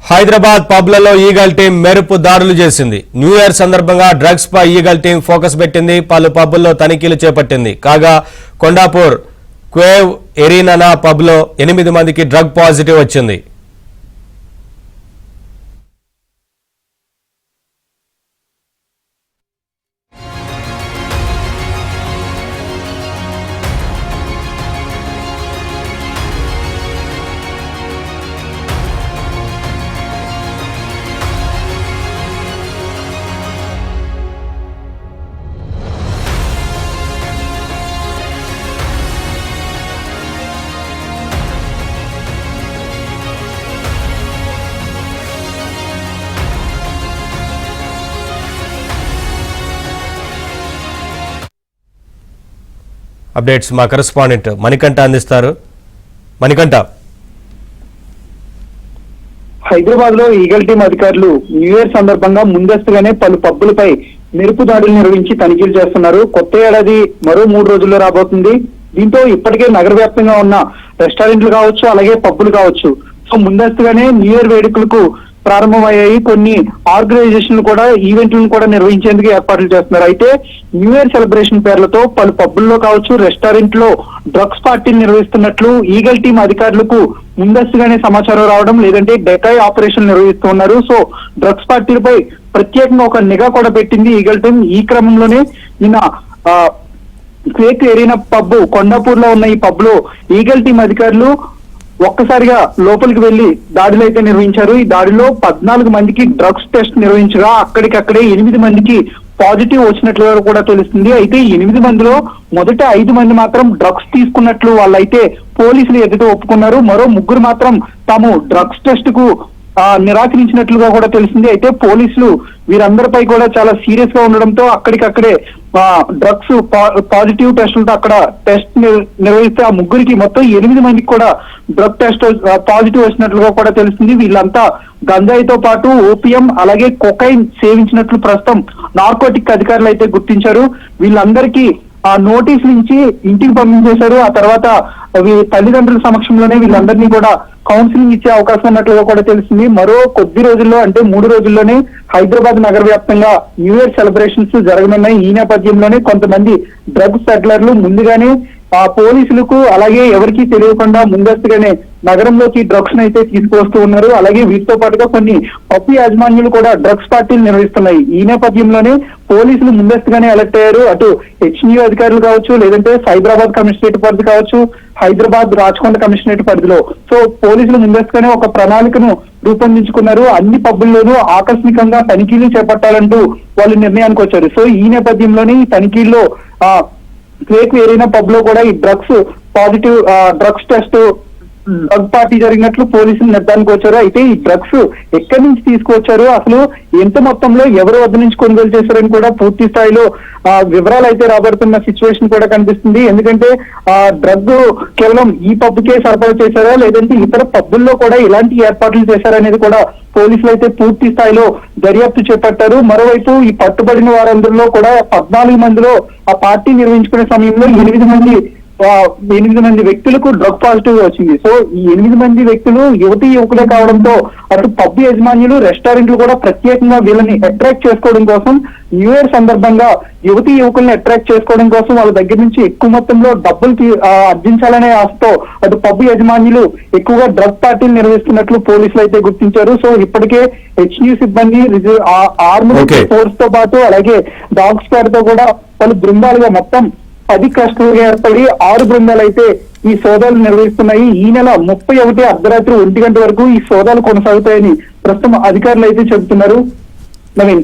Hyderabad పబ్లలో eagle team మెరుపు దాడులు చేసింది. న్యూ ఇయర్ సందర్భంగా డ్రగ్స్ పై ఈగల్ టీం ఫోకస్ పెట్టింది. పలు పబ్ల్లో తనిఖీలు చేపట్టింది. కాగా కొండాపూర్ క్వేవ్ ఎరీనా పబ్లో 8 మందికి డ్రగ్ పాజిటివ్ వచ్చింది. అప్డేట్స్ మా కరెస్పాండెంట్ మణికంఠ అందిస్తారు. మణికంఠ, హైదరాబాద్ లో ఈగల్ టీం అధికారులు న్యూ ఇయర్ సందర్భంగా ముందస్తుగానే పలు పబ్బులపై మెరుపు దాడులు నిర్వహించి తనిఖీలు చేస్తున్నారు. కొత్త ఏడాది మరో 3 రోజుల్లో రాబోతుంది. దీంతో ఇప్పటికే నగర వ్యాప్తంగా ఉన్న రెస్టారెంట్లు కావచ్చు, అలాగే పబ్బులు కావచ్చు, సో ముందస్తుగానే న్యూ ఇయర్ వేడుకలకు ప్రారంభమయ్యాయి. కొన్ని ఆర్గనైజేషన్లు కూడా ఈవెంట్లను కూడా నిర్వహించేందుకు ఏర్పాట్లు చేస్తున్నారు. అయితే న్యూ ఇయర్ సెలబ్రేషన్ పేర్లతో పలు పబ్బుల్లో కావచ్చు, రెస్టారెంట్ లో డ్రగ్స్ పార్టీలు నిర్వహిస్తున్నట్లు ఈగల్ టీం అధికారులకు ముందస్తుగానే సమాచారం రావడం, లేదంటే డెకాయ్ ఆపరేషన్ నిర్వహిస్తూ ఉన్నారు. సో డ్రగ్స్ పార్టీలపై ప్రత్యేకంగా ఒక నిఘా కూడా పెట్టింది ఈగల్ టీం. ఈ క్రమంలోనే నిన్న క్వేక్ ఎరీనా పబ్ కొండాపూర్ లో ఉన్న ఈ పబ్ లో ఈగల్ టీం అధికారులు ఒక్కసారిగా లోపలికి వెళ్లి దాడులు అయితే నిర్వహించారు. ఈ దాడిలో 14 మందికి డ్రగ్స్ టెస్ట్ నిర్వహించగా అక్కడికక్కడే 8 మందికి పాజిటివ్ వచ్చినట్లుగా కూడా తెలుస్తుంది. అయితే 8 మందిలో మొదట 5 మంది మాత్రం డ్రగ్స్ తీసుకున్నట్లు వాళ్ళైతే పోలీసులు ఎదుట ఒప్పుకున్నారు. మరో 3 మాత్రం తాము డ్రగ్స్ టెస్ట్ కు నిరాకరించినట్లుగా కూడా తెలిసింది. అయితే పోలీసులు వీరందరిపై కూడా చాలా సీరియస్ గా ఉండడంతో అక్కడికక్కడే డ్రగ్స్ పాజిటివ్ టెస్టులతో అక్కడ టెస్ట్ నిర్వహిస్తే ఆ 3కి మొత్తం 8 మందికి కూడా డ్రగ్ టెస్ట్ పాజిటివ్ వచ్చినట్లుగా కూడా తెలుస్తుంది. వీళ్ళంతా గంజాయితో పాటు ఓపియం అలాగే కొకైన్ సేవించినట్లు ప్రస్తుతం నార్కోటిక్ అధికారులు అయితే గుర్తించారు. వీళ్ళందరికీ ఆ నోటీసులు ఇచ్చి ఇంటికి పంపించేశారు. ఆ తర్వాత తల్లిదండ్రుల సమక్షంలోనే వీళ్ళందరినీ కూడా కౌన్సిలింగ్ ఇచ్చే అవకాశం ఉన్నట్లుగా కూడా తెలిసింది. మరో కొద్ది రోజుల్లో అంటే 3 రోజుల్లోనే హైదరాబాద్ నగర వ్యాప్తంగా న్యూ ఇయర్ సెలబ్రేషన్స్ జరగనున్నాయి. ఈ నేపథ్యంలోనే కొంతమంది డ్రగ్స్ పెడ్లర్లు ముందుగానే పోలీసులకు అలాగే ఎవరికీ తెలియకుండా ముందస్తుగానే నగరంలోకి డ్రగ్స్ అయితే తీసుకువస్తూ ఉన్నారు. అలాగే వీటితో పాటుగా కొన్ని పప్పు యాజమాన్యులు కూడా డ్రగ్స్ పార్టీలు నిర్వహిస్తున్నాయి. ఈ నేపథ్యంలోనే పోలీసులు ముందస్తుగానే అలర్ట్ అయ్యారు. అటు హెచ్న్యూ అధికారులు కావచ్చు, లేదంటే సైబరాబాద్ కమిషనరేట్ పరిధి కావచ్చు, హైదరాబాద్ రాచకొండ కమిషనరేట్ పరిధిలో సో పోలీసులు ముందస్తుగానే ఒక ప్రణాళికను రూపొందించుకున్నారు. అన్ని పబ్బుల్లోనూ ఆకస్మికంగా తనిఖీలు చేపట్టాలంటూ వాళ్ళు నిర్ణయానికి వచ్చారు. సో ఈ నేపథ్యంలోనే ఈ తనిఖీల్లో క్వేక్ ఎరీనా పబ్ లో కూడా ఈ drugs positive drugs test drug party జరిగినట్లు పోలీసులు నిర్ధారణకు వచ్చారు. అయితే ఈ డ్రగ్స్ ఎక్కడి నుంచి తీసుకువచ్చారు, అసలు ఎంత మొత్తంలో ఎవరి వద్ద నుంచి కొనుగోలు చేశారని కూడా పూర్తి స్థాయిలో వివరాలు అయితే రాబడుతున్న సిచ్యువేషన్ కూడా కనిపిస్తుంది. ఎందుకంటే డ్రగ్ కేవలం ఈ పబ్కే సరఫరా చేశారా, లేదంటే ఇతర పబ్బుల్లో కూడా ఇలాంటి ఏర్పాట్లు చేశారనేది కూడా పోలీసులు అయితే పూర్తి స్థాయిలో దర్యాప్తు చేపట్టారు. మరోవైపు ఈ పట్టుబడిన వారందరిలో కూడా 14 మందిలో ఆ పార్టీ నిర్వహించుకునే సమయంలో 8 మంది వ్యక్తులకు డ్రగ్ పాజిటివ్ వచ్చింది. సో ఈ 8 మంది వ్యక్తులు యువతీ యువకులే కావడంతో అటు పబ్ యజమానులు, రెస్టారెంట్లు కూడా ప్రత్యేకంగా వీళ్ళని అట్రాక్ట్ చేసుకోవడం కోసం న్యూ ఇయర్ సందర్భంగా యువతీ యువకుల్ని అట్రాక్ట్ చేసుకోవడం కోసం వాళ్ళ దగ్గర నుంచి ఎక్కువ మొత్తంలో డబ్బులు అర్జించాలనే ఆశతో అటు పబ్ యజమానులు ఎక్కువగా డ్రగ్ పార్టీలు నిర్వహిస్తున్నట్లు పోలీసులు అయితే గుర్తించారు. సో ఇప్పటికే హెచ్న్యూ సిబ్బంది, ఆర్మీ ఫోర్స్ తో పాటు అలాగే డాగ్ స్క్వాడ్ తో కూడా పలు బృందాలుగా మొత్తం 10 క్లస్టర్లుగా ఏర్పడి 6 బృందాలు అయితే ఈ సోదాలు నిర్వహిస్తున్నాయి. ఈ నెల 31 అర్ధరాత్రి 1 గంట వరకు ఈ సోదాలు కొనసాగుతాయని ప్రస్తుతం అధికారులు అయితే చెబుతున్నారు. నవీన్.